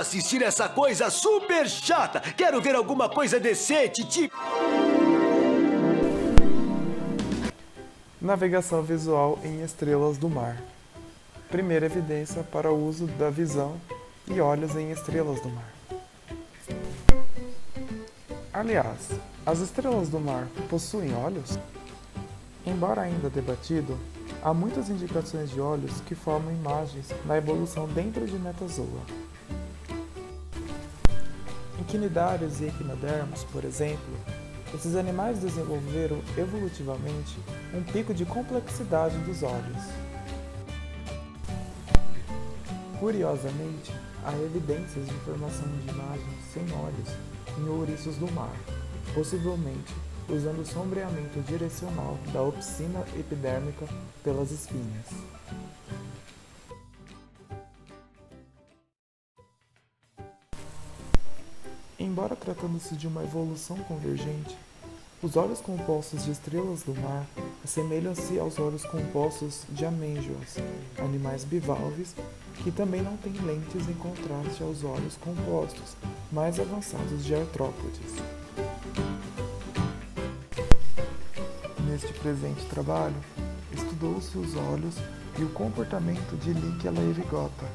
assistir essa coisa super chata. Quero ver alguma coisa decente, tipo... Navegação visual em estrelas do mar. Primeira evidência para o uso da visão e olhos em estrelas do mar. Aliás, as estrelas do mar possuem olhos? Embora ainda debatido, há muitas indicações de olhos que formam imagens na evolução dentro de metazoa. Em quinidários e equinodermos, por exemplo, esses animais desenvolveram evolutivamente um pico de complexidade dos olhos. Curiosamente, há evidências de formação de imagens sem olhos em ouriços do mar, possivelmente usando o sombreamento direcional da opsina epidérmica pelas espinhas. Embora tratando-se de uma evolução convergente, os olhos compostos de estrelas do mar assemelham-se aos olhos compostos de amêijoas, animais bivalves que também não têm lentes em contraste aos olhos compostos mais avançados de artrópodes. Neste presente trabalho, estudou-se os olhos e o comportamento de Lichia laevigota,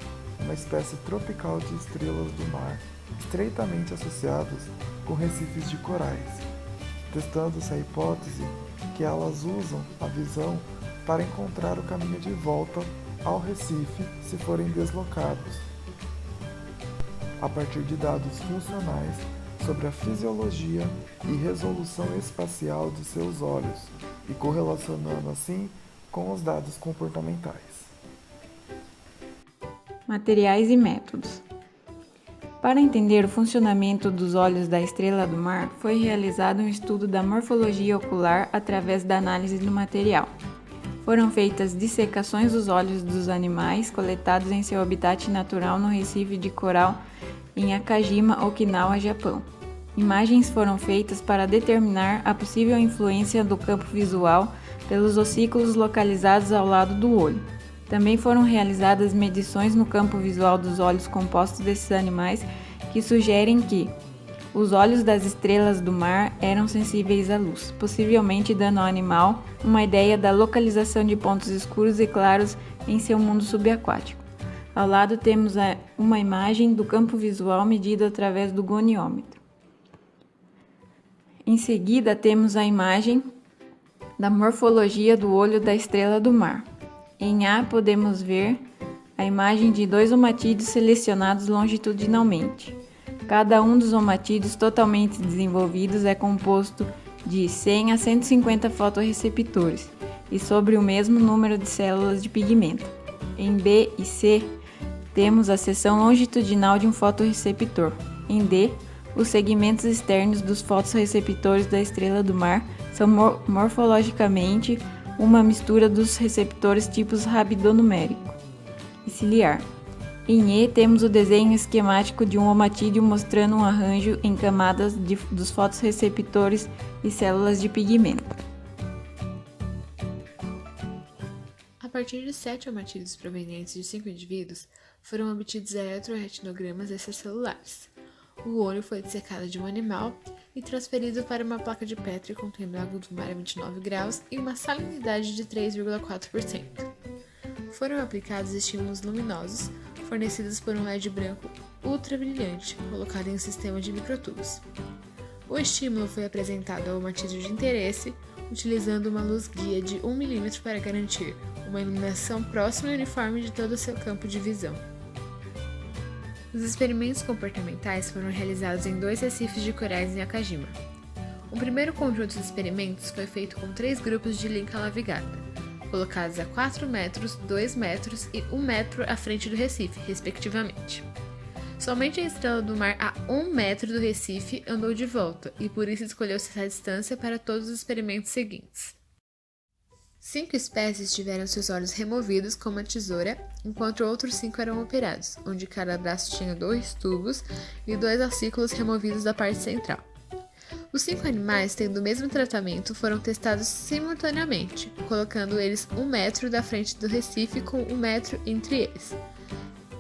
uma espécie tropical de estrelas do mar estreitamente associadas com recifes de corais, testando-se a hipótese que elas usam a visão para encontrar o caminho de volta ao recife se forem deslocados, a partir de dados funcionais sobre a fisiologia e resolução espacial de seus olhos e correlacionando assim com os dados comportamentais. Materiais e métodos. Para entender o funcionamento dos olhos da estrela do mar, foi realizado um estudo da morfologia ocular através da análise do material. Foram feitas dissecações dos olhos dos animais coletados em seu habitat natural no recife de coral em Akajima, Okinawa, Japão. Imagens foram feitas para determinar a possível influência do campo visual pelos ossículos localizados ao lado do olho. Também foram realizadas medições no campo visual dos olhos compostos desses animais que sugerem que os olhos das estrelas do mar eram sensíveis à luz, possivelmente dando ao animal uma ideia da localização de pontos escuros e claros em seu mundo subaquático. Ao lado temos uma imagem do campo visual medido através do goniômetro. Em seguida temos a imagem da morfologia do olho da estrela do mar. Em A podemos ver a imagem de 2 omatídeos selecionados longitudinalmente. Cada um dos omatídeos totalmente desenvolvidos é composto de 100 a 150 fotorreceptores e sobre o mesmo número de células de pigmento. Em B e C temos a seção longitudinal de um fotorreceptor. Em D, os segmentos externos dos fotorreceptores da estrela do mar são morfologicamente uma mistura dos receptores tipos rabidonumérico e ciliar. Em E, temos o desenho esquemático de um omatídeo mostrando um arranjo em camadas dos fotorreceptores e células de pigmento. A partir de 7 omatídeos provenientes de 5 indivíduos, foram obtidos eletroretinogramas extracelulares. O olho foi dissecado de um animal e transferido para uma placa de Petri contendo água do mar a 29 graus e uma salinidade de 3,4%. Foram aplicados estímulos luminosos, fornecidos por um LED branco ultra brilhante, colocado em um sistema de microtubos. O estímulo foi apresentado ao omatídeo de interesse, utilizando uma luz guia de 1 mm para garantir uma iluminação próxima e uniforme de todo o seu campo de visão. Os experimentos comportamentais foram realizados em 2 recifes de corais em Akajima. Um primeiro conjunto de experimentos foi feito com 3 grupos de Lichia laevigata, colocados a 4 metros, 2 metros e 1 metro à frente do recife, respectivamente. Somente a estrela do mar a 1 metro do recife andou de volta, e por isso escolheu-se essa distância para todos os experimentos seguintes. 5 espécies tiveram seus olhos removidos com uma tesoura, enquanto outros 5 eram operados, onde cada braço tinha 2 tubos e 2 ossículos removidos da parte central. Os 5 animais, tendo o mesmo tratamento, foram testados simultaneamente, colocando eles 1 metro da frente do recife com 1 metro entre eles,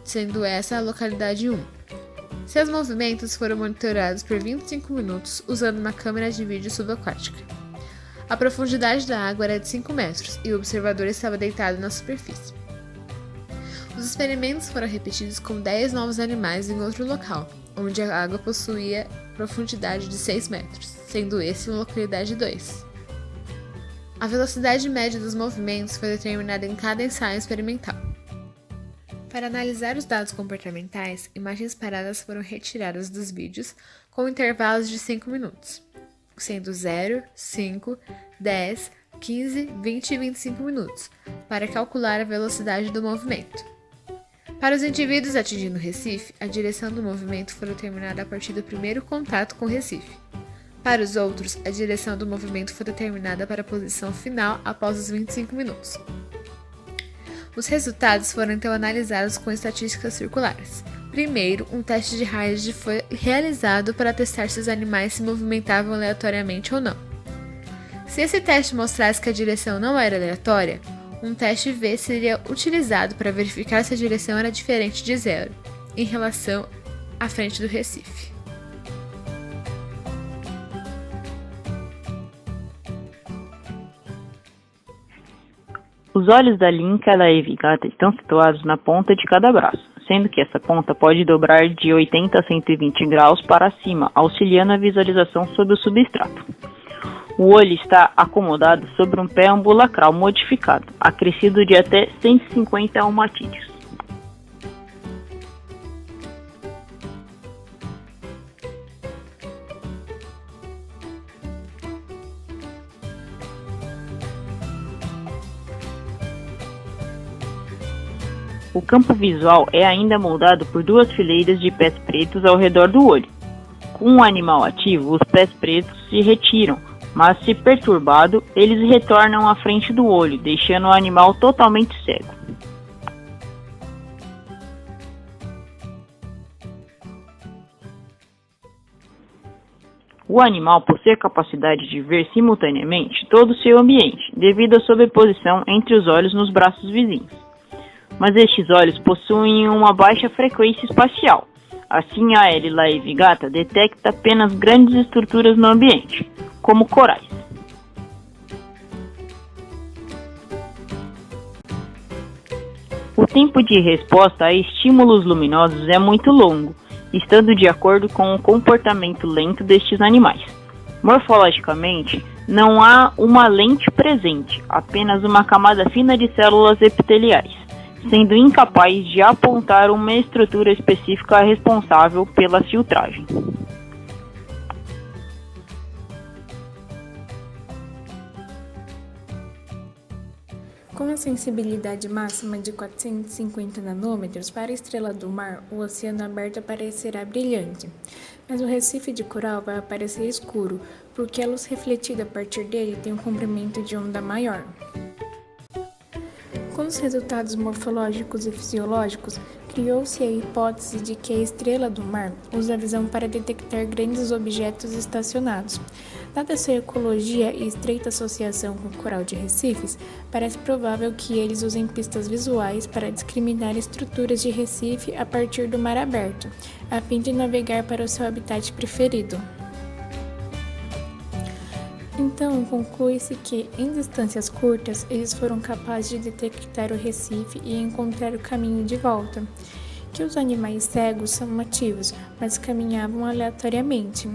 sendo essa a localidade 1. Seus movimentos foram monitorados por 25 minutos usando uma câmera de vídeo subaquática. A profundidade da água era de 5 metros e o observador estava deitado na superfície. Os experimentos foram repetidos com 10 novos animais em outro local, onde a água possuía profundidade de 6 metros, sendo esse uma localidade 2. A velocidade média dos movimentos foi determinada em cada ensaio experimental. Para analisar os dados comportamentais, imagens paradas foram retiradas dos vídeos com intervalos de 5 minutos, sendo 0, 5, 10, 15, 20 e 25 minutos, para calcular a velocidade do movimento. Para os indivíduos atingindo o Recife, a direção do movimento foi determinada a partir do primeiro contato com o Recife. Para os outros, a direção do movimento foi determinada para a posição final após os 25 minutos. Os resultados foram então analisados com estatísticas circulares. Primeiro, um teste de Hardy foi realizado para testar se os animais se movimentavam aleatoriamente ou não. Se esse teste mostrasse que a direção não era aleatória, um teste V seria utilizado para verificar se a direção era diferente de 0, em relação à frente do Recife. Os olhos da Lynca laevigata estão situados na ponta de cada braço, sendo que essa ponta pode dobrar de 80 a 120 graus para cima, auxiliando a visualização sobre o substrato. O olho está acomodado sobre um pé ambulacral modificado, acrescido de até 150 omatídeos. O campo visual é ainda moldado por duas fileiras de pés pretos ao redor do olho. Com o animal ativo, os pés pretos se retiram, mas se perturbado, eles retornam à frente do olho, deixando o animal totalmente cego. O animal possui a capacidade de ver simultaneamente todo o seu ambiente, devido à sobreposição entre os olhos nos braços vizinhos. Mas estes olhos possuem uma baixa frequência espacial. Assim, a L. laevigata detecta apenas grandes estruturas no ambiente, como corais. O tempo de resposta a estímulos luminosos é muito longo, estando de acordo com o comportamento lento destes animais. Morfologicamente, não há uma lente presente, apenas uma camada fina de células epiteliais, sendo incapaz de apontar uma estrutura específica responsável pela filtragem. Com a sensibilidade máxima de 450 nanômetros, para a estrela do mar, o oceano aberto aparecerá brilhante, mas o recife de coral vai aparecer escuro, porque a luz refletida a partir dele tem um comprimento de onda maior. Com os resultados morfológicos e fisiológicos, criou-se a hipótese de que a estrela do mar usa a visão para detectar grandes objetos estacionados. Dada sua ecologia e estreita associação com o coral de recifes, parece provável que eles usem pistas visuais para discriminar estruturas de recife a partir do mar aberto, a fim de navegar para o seu habitat preferido. Então, conclui-se que, em distâncias curtas, eles foram capazes de detectar o recife e encontrar o caminho de volta. Que os animais cegos são ativos, mas caminhavam aleatoriamente.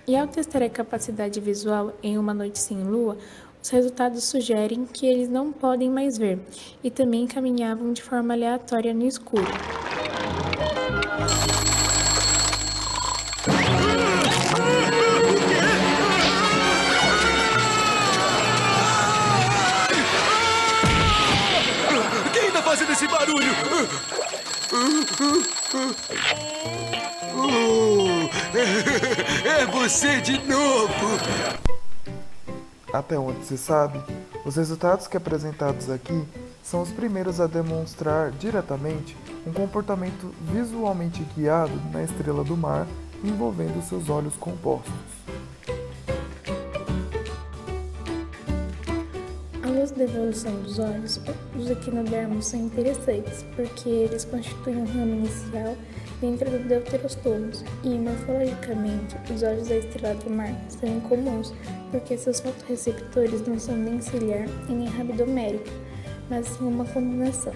E ao testar a capacidade visual em uma noite sem lua, os resultados sugerem que eles não podem mais ver, e também caminhavam de forma aleatória no escuro. Quem tá fazendo esse barulho? É você de novo! Até onde se sabe, os resultados que apresentados aqui são os primeiros a demonstrar diretamente um comportamento visualmente guiado na estrela do mar envolvendo seus olhos compostos. À luz da evolução dos olhos, os equinodermos são interessantes, porque eles constituem um ramo inicial dentro do Deuterostomus, e morfologicamente os olhos da estrela do mar são incomuns, porque seus fotorreceptores não são nem ciliar e nem rabdomérico, mas sim uma combinação.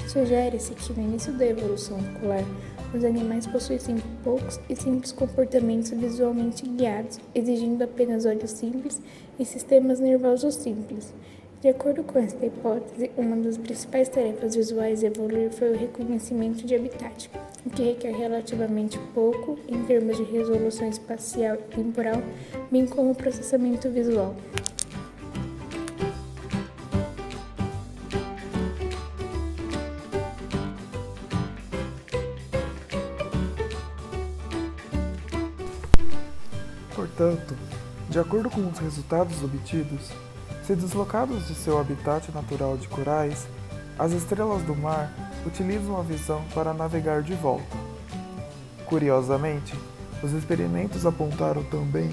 Sugere-se que no início da evolução ocular, os animais possuíssem poucos e simples comportamentos visualmente guiados, exigindo apenas olhos simples e sistemas nervosos simples. De acordo com esta hipótese, uma das principais tarefas visuais a evoluir foi o reconhecimento de habitat, o que requer relativamente pouco em termos de resolução espacial e temporal, bem como processamento visual. Portanto, de acordo com os resultados obtidos, se deslocados de seu habitat natural de corais, as estrelas do mar utilizam a visão para navegar de volta. Curiosamente, os experimentos apontaram também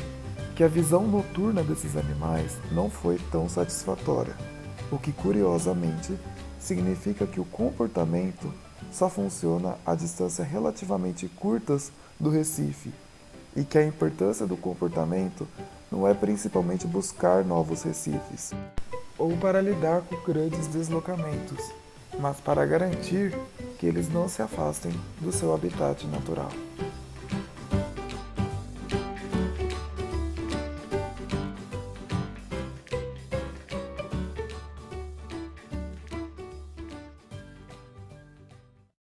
que a visão noturna desses animais não foi tão satisfatória, o que curiosamente significa que o comportamento só funciona a distâncias relativamente curtas do Recife e que a importância do comportamento não é principalmente buscar novos recifes ou para lidar com grandes deslocamentos, mas para garantir que eles não se afastem do seu habitat natural.